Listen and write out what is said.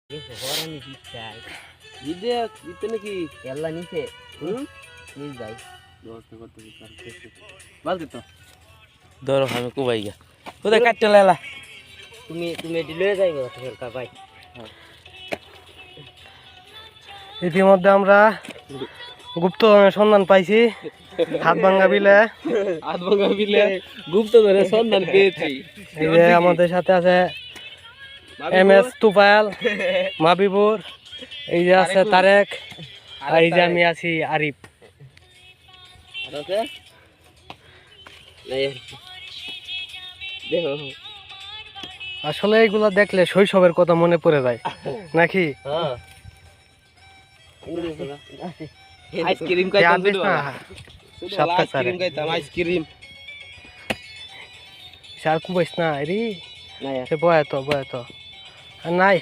হরানি দিচ্ছাই দিতে নাকি এল্লা নিচে হুম নিজ ভাই ব্যবস্থা করতে বালতি তো ধরো আমি কুবাই গা কোথায় কাটতে লালা তুমি এটি লয়ে যাইবে সরকার ভাই ইতিমধ্যে আমরা গুপ্ত সন্ধান পাইছি হাত ভাঙ্গা বিলে গুপ্ত ধরে সন্ধান পেয়েছি এই যে আমাদের সাথে আছে MS তুফাইল মাবিবুর এই যে আছে তারেক আর এই যে আমি আছি আরিফ দেখো আসলে এইগুলা দেখলে শৈশবের কথা মনে পড়ে যায় নাকি হ্যাঁ আইসক্রিম এই খাইতাম আনবিস না সাতটা আইসক্রিম খাইতাম আইসক্রিম সার কুবাইস না রে না সে বয় তো আর নাই